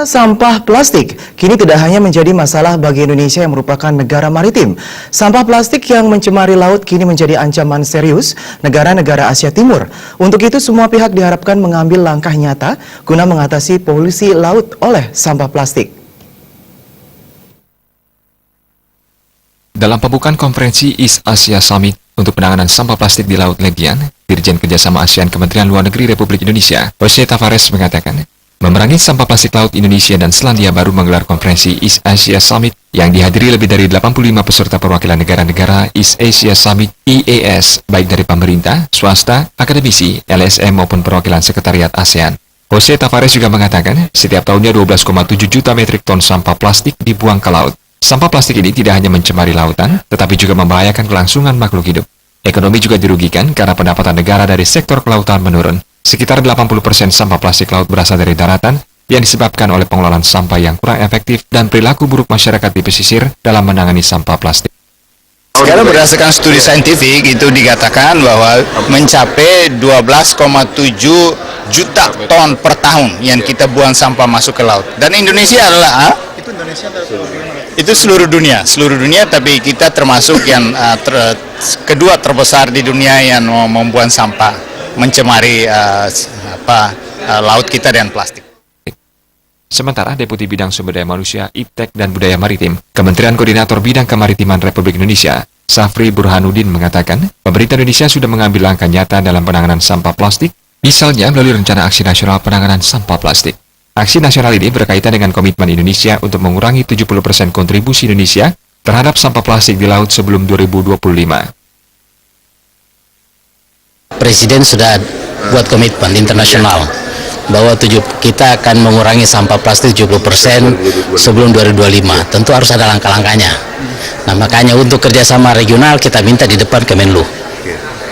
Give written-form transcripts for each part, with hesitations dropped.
Sampah plastik kini tidak hanya menjadi masalah bagi Indonesia yang merupakan negara maritim. Sampah plastik yang mencemari laut kini menjadi ancaman serius negara-negara Asia Timur. Untuk itu semua pihak diharapkan mengambil langkah nyata guna mengatasi polusi laut oleh sampah plastik. Dalam pembukaan konferensi East Asia Summit untuk penanganan sampah plastik di Laut Legian, Dirjen Kerjasama ASEAN Kementerian Luar Negeri Republik Indonesia, Jose Tavares mengatakan, memerangi sampah plastik laut, Indonesia dan Selandia baru menggelar konferensi East Asia Summit yang dihadiri lebih dari 85 peserta perwakilan negara-negara East Asia Summit EAS, baik dari pemerintah, swasta, akademisi, LSM maupun perwakilan sekretariat ASEAN. Jose Tavares juga mengatakan, setiap tahunnya 12,7 juta metrik ton sampah plastik dibuang ke laut. Sampah plastik ini tidak hanya mencemari lautan, tetapi juga membahayakan kelangsungan makhluk hidup. Ekonomi juga dirugikan karena pendapatan negara dari sektor kelautan menurun. Sekitar 80% sampah plastik laut berasal dari daratan yang disebabkan oleh pengelolaan sampah yang kurang efektif dan perilaku buruk masyarakat di pesisir dalam menangani sampah plastik. Kalau berdasarkan studi saintifik itu dikatakan bahwa mencapai 12,7 juta ton per tahun yang kita buang sampah masuk ke laut. Dan Indonesia adalah itu seluruh dunia, tapi kita termasuk yang kedua terbesar di dunia yang membuang sampah, mencemari laut kita dengan plastik. Sementara Deputi Bidang Sumber Daya Manusia, Iptek dan Budaya Maritim, Kementerian Koordinator Bidang Kemaritiman Republik Indonesia, Safri Burhanuddin mengatakan, pemerintah Indonesia sudah mengambil langkah nyata dalam penanganan sampah plastik, misalnya melalui Rencana Aksi Nasional Penanganan Sampah Plastik. Aksi nasional ini berkaitan dengan komitmen Indonesia untuk mengurangi 70% kontribusi Indonesia terhadap sampah plastik di laut sebelum 2025. Presiden sudah buat komitmen internasional bahwa kita akan mengurangi sampah plastik 70% sebelum 2025. Tentu harus ada langkah-langkahnya. Nah, makanya untuk kerjasama regional kita minta di depan Kemenlu.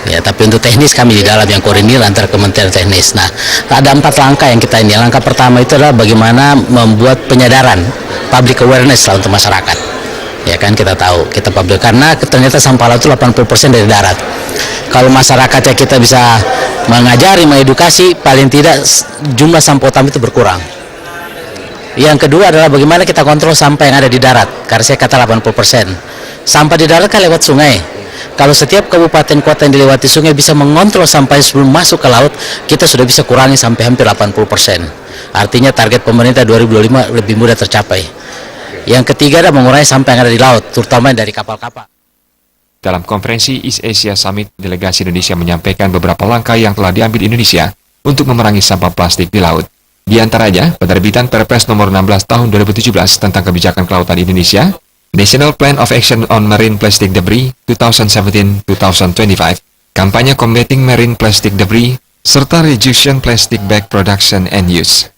Ya, tapi untuk teknis kami di dalam yang koordinir antara kementerian teknis. Nah, ada 4 langkah yang kita ini. Langkah pertama itu adalah bagaimana membuat penyadaran, public awareness lah untuk masyarakat. Ya kan, kita tahu, kita publik karena ternyata sampah laut itu 80% dari darat. Kalau masyarakatnya kita bisa mengajari, mengedukasi, paling tidak jumlah sampah utama itu berkurang. Yang kedua adalah bagaimana kita kontrol sampah yang ada di darat. Karena saya kata 80%. Sampah di darat kan lewat sungai. Kalau setiap kabupaten kota yang dilewati sungai bisa mengontrol sampai sebelum masuk ke laut, kita sudah bisa kurangi sampai hampir 80%. Artinya target pemerintah 2025 lebih mudah tercapai. Yang ketiga adalah mengurangi sampah yang ada di laut, terutama dari kapal-kapal. Dalam konferensi East Asia Summit, delegasi Indonesia menyampaikan beberapa langkah yang telah diambil Indonesia untuk memerangi sampah plastik di laut. Di antaranya, penerbitan Perpres nomor 16 tahun 2017 tentang kebijakan kelautan Indonesia, National Plan of Action on Marine Plastic Debris 2017-2025, kampanye Combating Marine Plastic Debris, serta Reduction Plastic Bag Production and Use.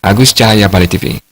Agus Cahaya, Bali TV.